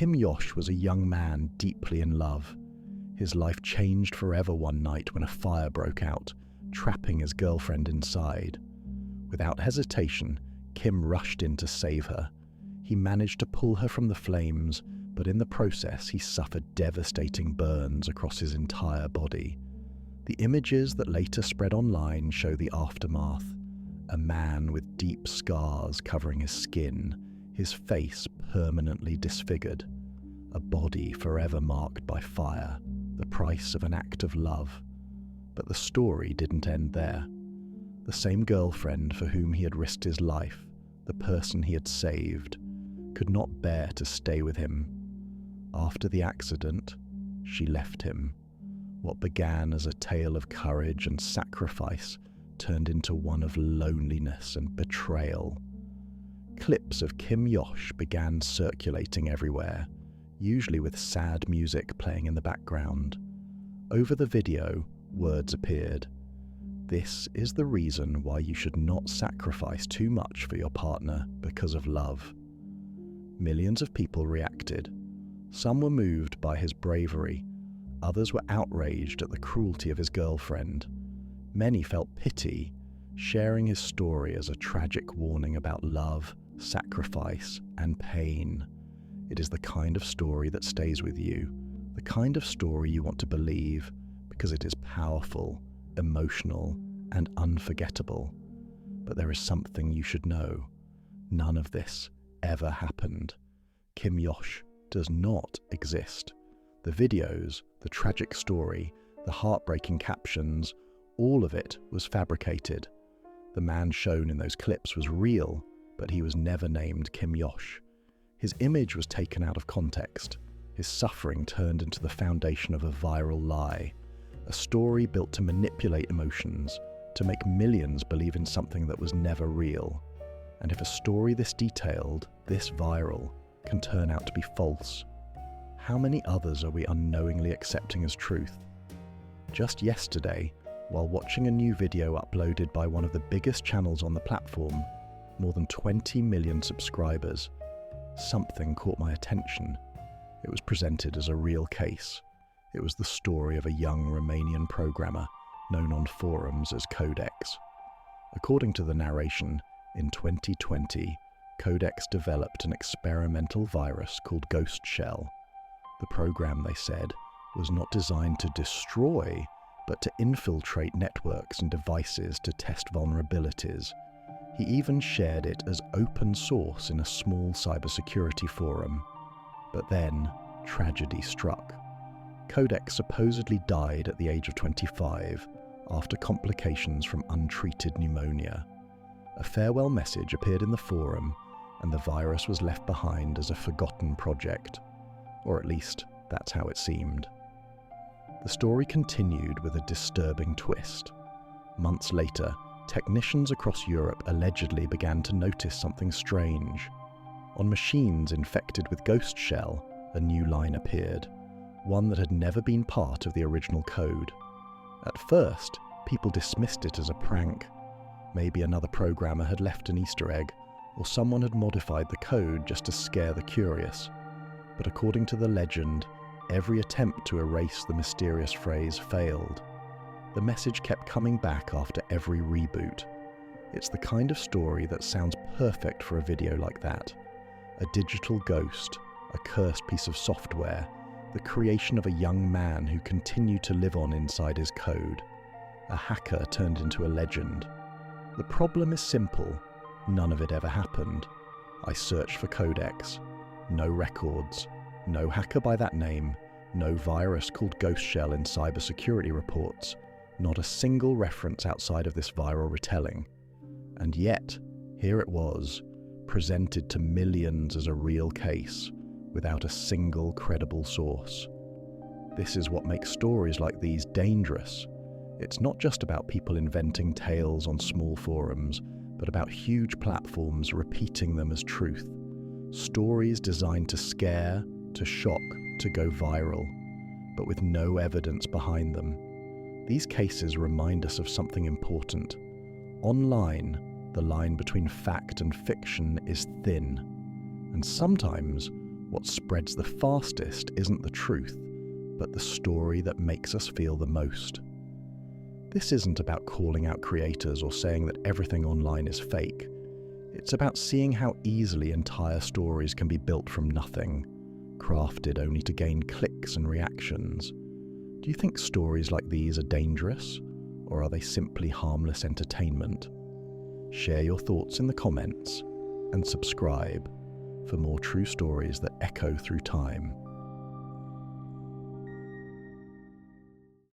Kim Yosh was a young man deeply in love. His life changed forever one night when a fire broke out, trapping his girlfriend inside. Without hesitation, Kim rushed in to save her. He managed to pull her from the flames, but in the process he suffered devastating burns across his entire body. The images that later spread online show the aftermath. A man with deep scars covering his skin, his face permanently disfigured. A body forever marked by fire, the price of an act of love. But the story didn't end there. The same girlfriend for whom he had risked his life, the person he had saved, could not bear to stay with him. After the accident, she left him. What began as a tale of courage and sacrifice turned into one of loneliness and betrayal. Clips of Kim Yosh began circulating everywhere, usually with sad music playing in the background. Over the video, words appeared. "This is the reason why you should not sacrifice too much for your partner because of love." Millions of people reacted. Some were moved by his bravery. Others were outraged at the cruelty of his girlfriend. Many felt pity, sharing his story as a tragic warning about love, sacrifice, and pain. It is the kind of story that stays with you, the kind of story you want to believe because it is powerful, emotional, and unforgettable. But there is something you should know. None of this ever happened. Kim Yosh does not exist. The videos, the tragic story, the heartbreaking captions, all of it was fabricated. The man shown in those clips was real, but he was never named Kim Yosh. His image was taken out of context, his suffering turned into the foundation of a viral lie, a story built to manipulate emotions, to make millions believe in something that was never real. And if a story this detailed, this viral, can turn out to be false, how many others are we unknowingly accepting as truth? Just yesterday, while watching a new video uploaded by one of the biggest channels on the platform, more than 20 million subscribers, something caught my attention. It was presented as a real case. It was the story of a young Romanian programmer known on forums as Codex. According to the narration, in 2020, Codex developed an experimental virus called Ghost Shell. The program, they said, was not designed to destroy, but to infiltrate networks and devices to test vulnerabilities. He even shared it as open source in a small cybersecurity forum. But then, tragedy struck. Codex supposedly died at the age of 25 after complications from untreated pneumonia. A farewell message appeared in the forum, and the virus was left behind as a forgotten project. Or at least, that's how it seemed. The story continued with a disturbing twist. Months later, technicians across Europe allegedly began to notice something strange. On machines infected with Ghost Shell, a new line appeared, one that had never been part of the original code. At first, people dismissed it as a prank. Maybe another programmer had left an Easter egg, or someone had modified the code just to scare the curious. But according to the legend, every attempt to erase the mysterious phrase failed. The message kept coming back after every reboot. It's the kind of story that sounds perfect for a video like that. A digital ghost, a cursed piece of software, the creation of a young man who continued to live on inside his code. A hacker turned into a legend. The problem is simple. None of it ever happened. I searched for Codex. No records. No hacker by that name. No virus called Ghost Shell in cybersecurity reports. Not a single reference outside of this viral retelling. And yet, here it was, presented to millions as a real case, without a single credible source. This is what makes stories like these dangerous. It's not just about people inventing tales on small forums, but about huge platforms repeating them as truth. Stories designed to scare, to shock, to go viral, but with no evidence behind them. These cases remind us of something important. Online, the line between fact and fiction is thin, and sometimes What spreads the fastest isn't the truth, but the story that makes us feel the most. This isn't about calling out creators or saying that everything online is fake. It's about seeing how easily entire stories can be built from nothing, crafted only to gain clicks and reactions. Do you think stories like these are dangerous, or are they simply harmless entertainment? Share your thoughts in the comments and subscribe for more true stories that echo through time.